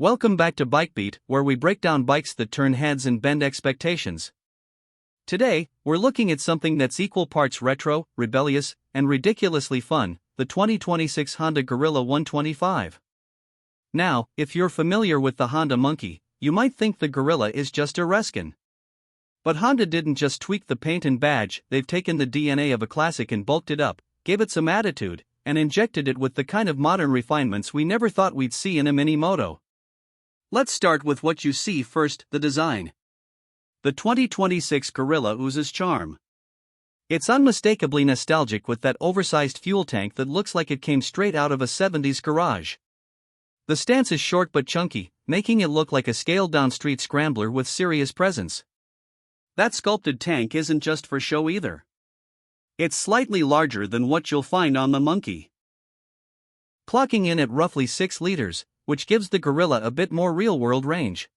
Welcome back to BikeBeat, where we break down bikes that turn heads and bend expectations. Today, we're looking at something that's equal parts retro, rebellious, and ridiculously fun, the 2026 Honda Gorilla 125. Now, if you're familiar with the Honda Monkey, you might think the Gorilla is just a reskin. But Honda didn't just tweak the paint and badge, they've taken the DNA of a classic and bulked it up, gave it some attitude, and injected it with the kind of modern refinements we never thought we'd see in a mini moto. Let's start with what you see first, the design. The 2026 Gorilla oozes charm. It's unmistakably nostalgic with that oversized fuel tank that looks like it came straight out of a 70s garage. The stance is short but chunky, making it look like a scaled-down street scrambler with serious presence. That sculpted tank isn't just for show either. It's slightly larger than what you'll find on the Monkey. Clocking in at roughly 6 liters, which gives the Gorilla a bit more real-world range.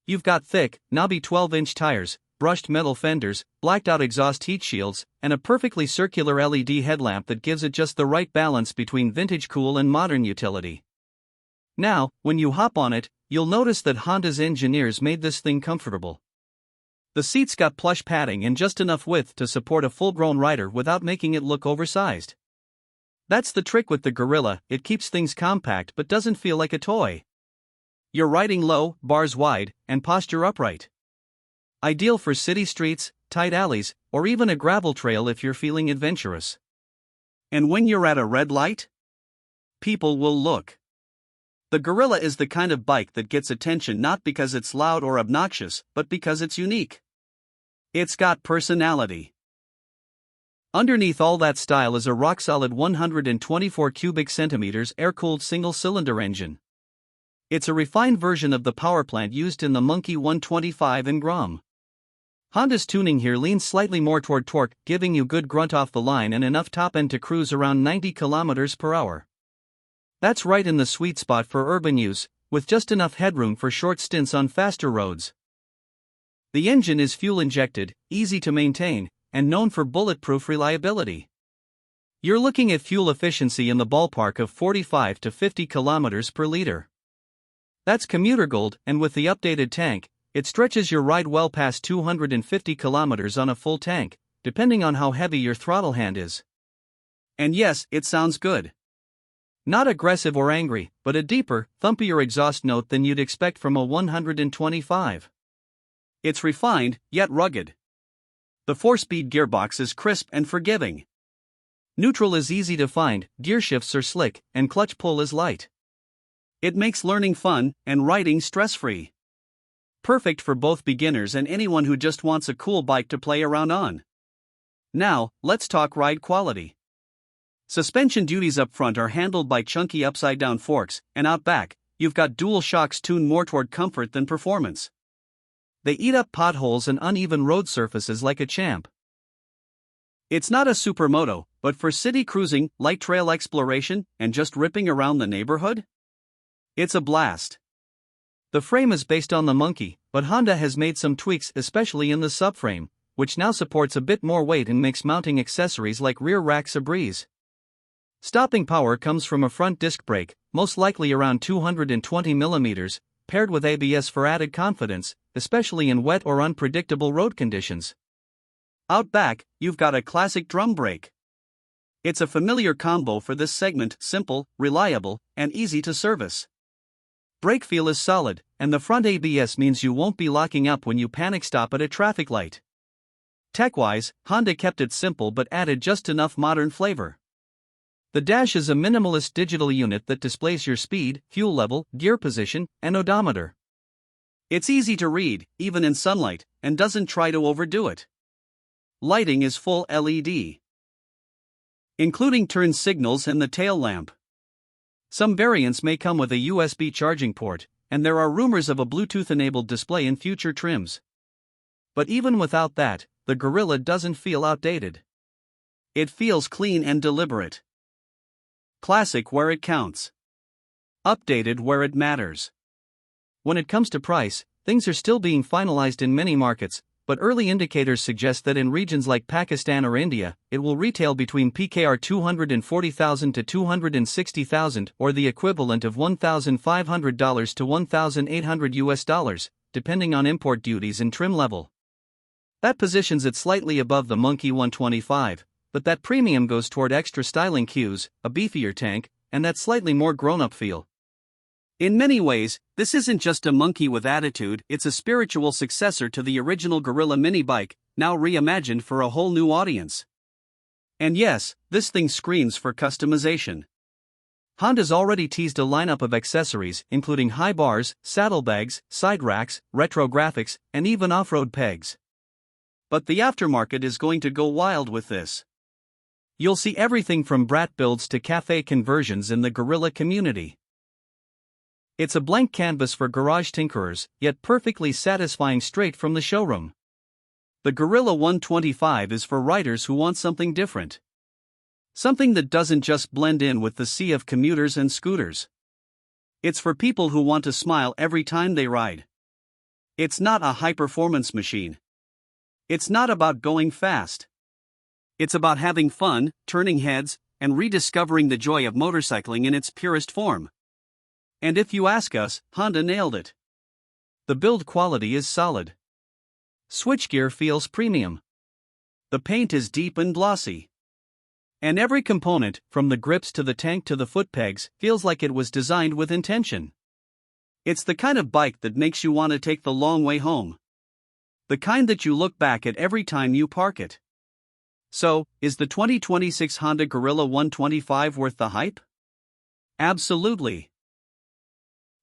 You've got thick, knobby 12-inch tires, brushed metal fenders, blacked-out exhaust heat shields, and a perfectly circular LED headlamp that gives it just the right balance between vintage cool and modern utility. Now, when you hop on it, you'll notice that Honda's engineers made this thing comfortable. The seats got plush padding and just enough width to support a full-grown rider without making it look oversized. That's the trick with the Gorilla, it keeps things compact but doesn't feel like a toy. You're riding low, bars wide, and posture upright. Ideal for city streets, tight alleys, or even a gravel trail if you're feeling adventurous. And when you're at a red light, people will look. The Gorilla is the kind of bike that gets attention not because it's loud or obnoxious, but because it's unique. It's got personality. Underneath all that style is a rock-solid 124 cubic centimeters air-cooled single-cylinder engine. It's a refined version of the powerplant used in the Monkey 125 and Grom. Honda's tuning here leans slightly more toward torque, giving you good grunt off the line and enough top end to cruise around 90 km per hour. That's right in the sweet spot for urban use, with just enough headroom for short stints on faster roads. The engine is fuel-injected, easy to maintain, and known for bulletproof reliability. You're looking at fuel efficiency in the ballpark of 45 to 50 km per liter. That's commuter gold, and with the updated tank, it stretches your ride well past 250 km on a full tank, depending on how heavy your throttle hand is. And yes, it sounds good. Not aggressive or angry, but a deeper, thumpier exhaust note than you'd expect from a 125. It's refined, yet rugged. The 4-speed gearbox is crisp and forgiving. Neutral is easy to find, gear shifts are slick, and clutch pull is light. It makes learning fun, and riding stress-free. Perfect for both beginners and anyone who just wants a cool bike to play around on. Now, let's talk ride quality. Suspension duties up front are handled by chunky upside-down forks, and out back, you've got dual shocks tuned more toward comfort than performance. They eat up potholes and uneven road surfaces like a champ. It's not a supermoto, but for city cruising, light trail exploration, and just ripping around the neighborhood, it's a blast. The frame is based on the Monkey, but Honda has made some tweaks, especially in the subframe, which now supports a bit more weight and makes mounting accessories like rear racks a breeze. Stopping power comes from a front disc brake, most likely around 220 mm, paired with ABS for added confidence, especially in wet or unpredictable road conditions. Out back, you've got a classic drum brake. It's a familiar combo for this segment, simple, reliable, and easy to service. Brake feel is solid, and the front ABS means you won't be locking up when you panic stop at a traffic light. Tech-wise, Honda kept it simple but added just enough modern flavor. The dash is a minimalist digital unit that displays your speed, fuel level, gear position, and odometer. It's easy to read, even in sunlight, and doesn't try to overdo it. Lighting is full LED, including turn signals and the tail lamp. Some variants may come with a USB charging port, and there are rumors of a Bluetooth-enabled display in future trims. But even without that, the Gorilla doesn't feel outdated. It feels clean and deliberate. Classic where it counts. Updated where it matters. When it comes to price, things are still being finalized in many markets, but early indicators suggest that in regions like Pakistan or India, it will retail between PKR 240,000 to 260,000 or the equivalent of $1,500 to $1,800 depending on import duties and trim level. That positions it slightly above the Monkey 125, but that premium goes toward extra styling cues, a beefier tank, and that slightly more grown-up feel. In many ways, this isn't just a monkey with attitude, it's a spiritual successor to the original Gorilla mini bike, now reimagined for a whole new audience. And yes, this thing screams for customization. Honda's already teased a lineup of accessories including high bars, saddlebags, side racks, retro graphics, and even off-road pegs. But the aftermarket is going to go wild with this. You'll see everything from brat builds to cafe conversions in the Gorilla community. It's a blank canvas for garage tinkerers, yet perfectly satisfying straight from the showroom. The Gorilla 125 is for riders who want something different. Something that doesn't just blend in with the sea of commuters and scooters. It's for people who want to smile every time they ride. It's not a high-performance machine. It's not about going fast. It's about having fun, turning heads, and rediscovering the joy of motorcycling in its purest form. And if you ask us, Honda nailed it. The build quality is solid. Switchgear feels premium. The paint is deep and glossy. And every component, from the grips to the tank to the foot pegs, feels like it was designed with intention. It's the kind of bike that makes you want to take the long way home. The kind that you look back at every time you park it. So, is the 2026 Honda Gorilla 125 worth the hype? Absolutely.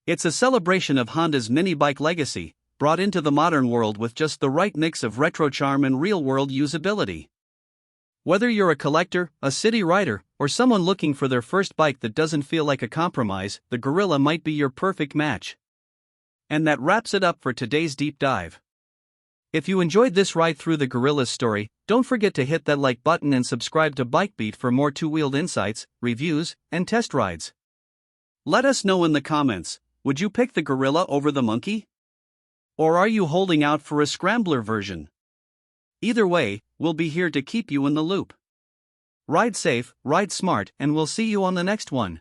It's a celebration of Honda's mini bike legacy, brought into the modern world with just the right mix of retro charm and real-world usability. Whether you're a collector, a city rider, or someone looking for their first bike that doesn't feel like a compromise, the Gorilla might be your perfect match. And that wraps it up for today's deep dive. If you enjoyed this ride through the Gorilla's story, don't forget to hit that like button and subscribe to BikeBeat for more two-wheeled insights, reviews, and test rides. Let us know in the comments. Would you pick the Gorilla over the Monkey? Or are you holding out for a scrambler version? Either way, we'll be here to keep you in the loop. Ride safe, ride smart, and we'll see you on the next one.